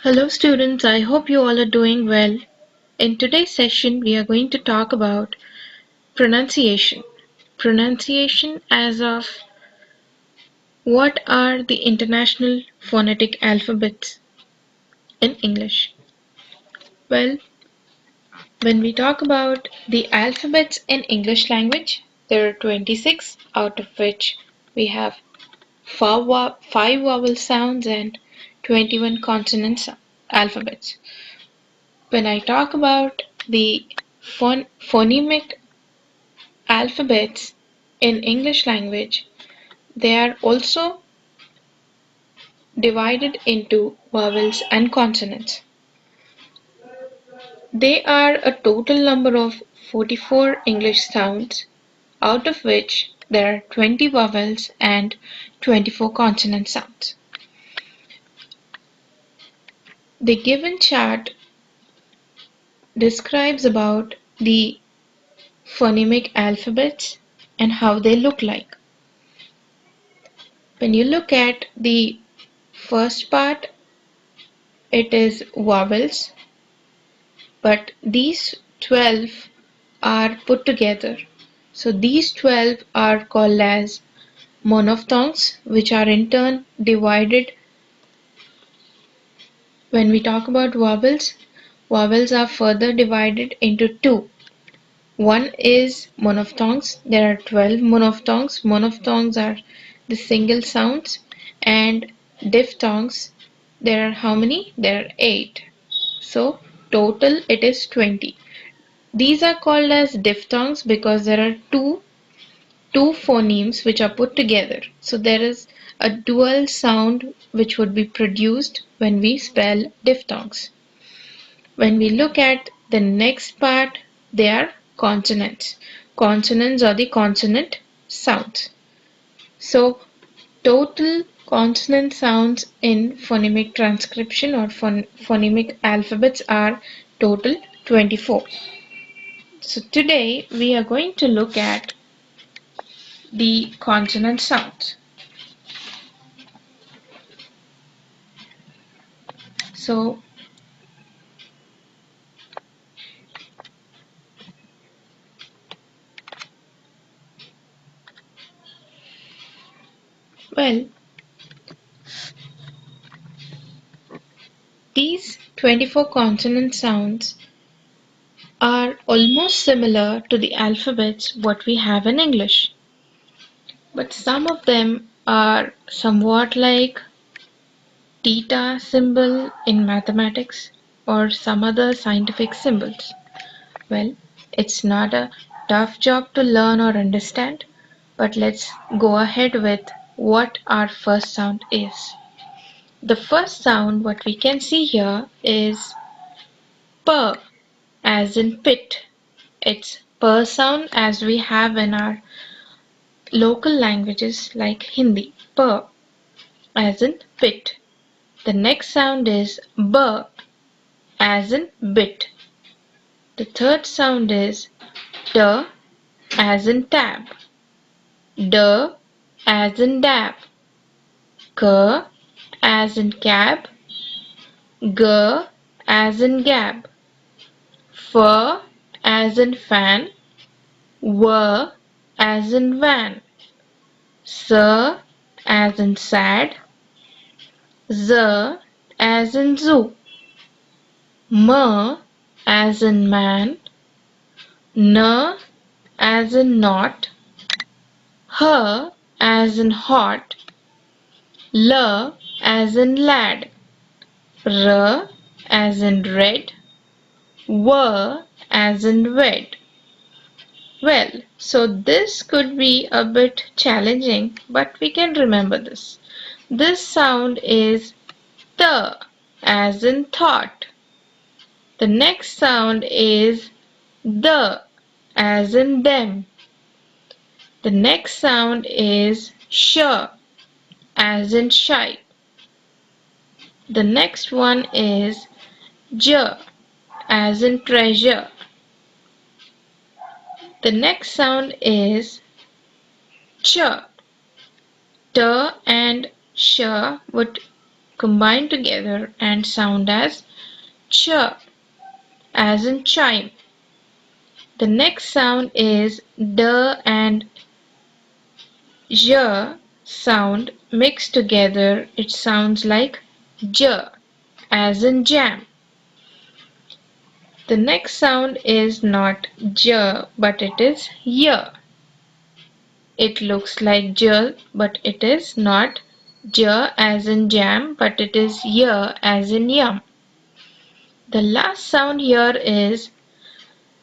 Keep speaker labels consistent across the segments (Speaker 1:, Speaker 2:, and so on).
Speaker 1: Hello students, I hope you all are doing well. In today's session, we are going to talk about pronunciation. Pronunciation as of what are the international phonetic alphabets in English. Well, when we talk about the alphabets in English language, there are 26, out of which we have five vowel sounds and 21 consonant alphabets. When I talk about the phonemic alphabets in English language, they are also divided into vowels and consonants. They are a total number of 44 English sounds, out of which there are 20 vowels and 24 consonant sounds. The given chart describes about the phonemic alphabets and how they look like. When you look at the first part, it is vowels, but these 12 are put together. So these 12 are called as monophthongs, which are in turn divided. When we talk about vowels, vowels are further divided into two. One is monophthongs. There are 12 monophthongs. Monophthongs are the single sounds, and diphthongs, there are how many? There are 8. So total it is 20. These are called as diphthongs because there are two phonemes which are put together. So there is a dual sound which would be produced when we spell diphthongs. When we look at the next part, they are consonants. Consonants are the consonant sounds. So total consonant sounds in phonemic transcription or phonemic alphabets are total 24. So today we are going to look at the consonant sounds. So well, these 24 consonant sounds are almost similar to the alphabets what we have in English. But some of them are somewhat like theta symbol in mathematics or some other scientific symbols. Well, it's not a tough job to learn or understand, but let's go ahead with what our first sound is. The first sound what we can see here is p, as in pit. It's p sound as we have in our local languages like Hindi, p, as in pit. The next sound is b, as in bit. The third sound is d, as in tab, d, as in dab, k, as in cab, g, as in gab, f, as in fan, w, as in van, s, as in sad, z, as in zoo, m, as in man, n, as in not, h, as in hot, l, as in lad, r, as in red, w, as in wed. Well, so this could be a bit challenging, but we can remember this. This sound is t, as in thought. The next sound is the, as in them. The next sound is sh, as in shy. The next one is j, as in treasure. The next sound is ch. T and sh would combine together and sound as ch, as in chime. The next sound is d and j sound mixed together. It sounds like j, as in jam. The next sound is not j, but it is y. It looks like j, but it is not j as in jam, but it is y as in yum. The last sound here is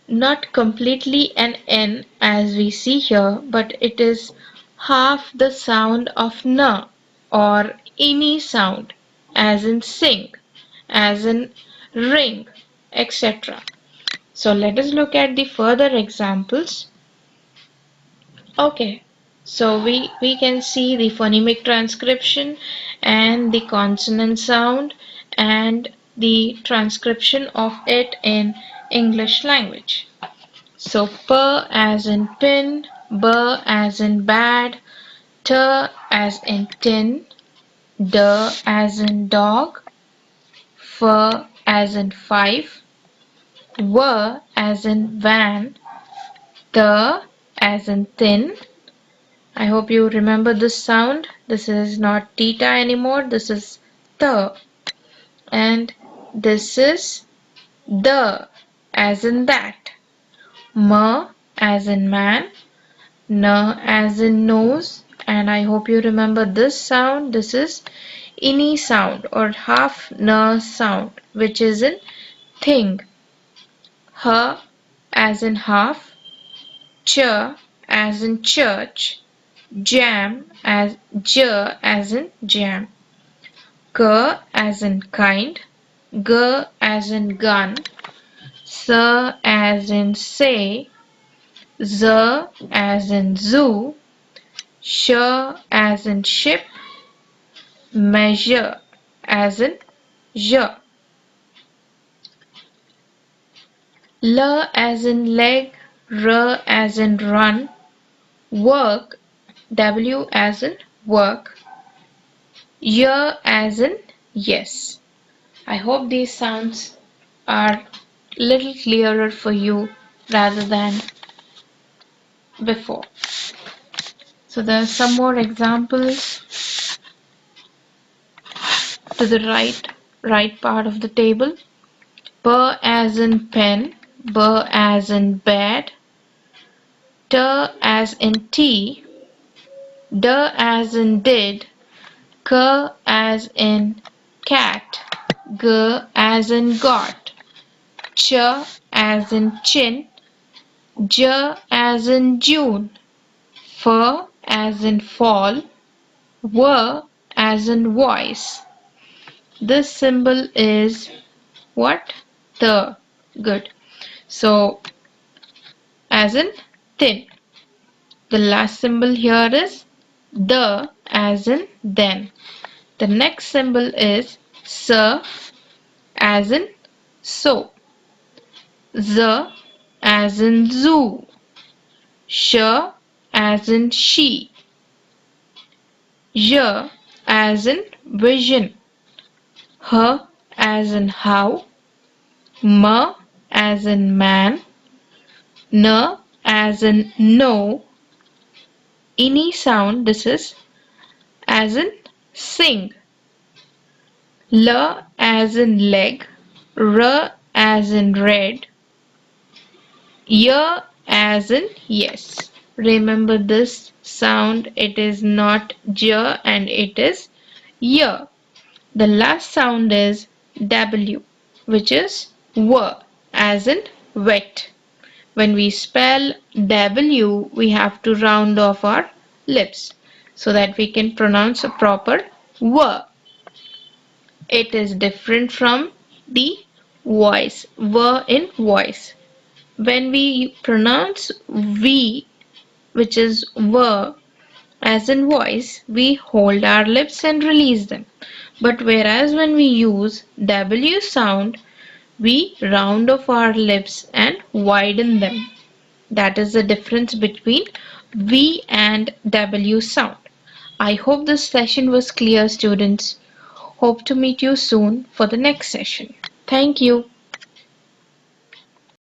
Speaker 1: not completely an N as we see here, but it is half the sound of N or any sound, as in sing, as in ring, etc. So let us look at the further examples. Okay, so we can see the phonemic transcription and the consonant sound and the transcription of it in English language. So p as in pin, b as in bad, t as in tin, d as in dog, f as in five, w as in van, th as in thin. I hope you remember this sound. This is not theta anymore. This is th. And this is the as in that. M as in man, n as in nose, and I hope you remember this sound. This is ini sound or half n sound, which is in thing. H as in half, ch as in church, jam as j as in jam, k as in kind, g as in gun, s as in say, z as in zoo, sh as in ship, measure as in j, l as in leg, r as in run, work, w as in work, y as in yes. I hope these sounds are little clearer for you rather than before. So there are some more examples to the right part of the table. P as in pen, B as in bed, T as in tea, D as in did, K as in cat, G as in got, Ch as in chin, J as in June, F as in fall, W as in voice. This symbol is what? The. Good. So, as in thin. The last symbol here is the as in then. The next symbol is s as in so. Z as in zoo. Sh as in she. Y as in vision. H as in how. M as in man. N as in no. Any sound, this is as in sing. L as in leg. R as in red. Y as in yes. Remember this sound, it is not j and it is y. The last sound is w, which is w as in wet. When we spell W, we have to round off our lips so that we can pronounce a proper W. It is different from the voice, W in voice. When we pronounce V, which is W, as in voice, we hold our lips and release them. But whereas when we use W sound, we round off our lips and widen them. That is the difference between V and W sound. I hope this session was clear, students. Hope to meet you soon for the next session. Thank you.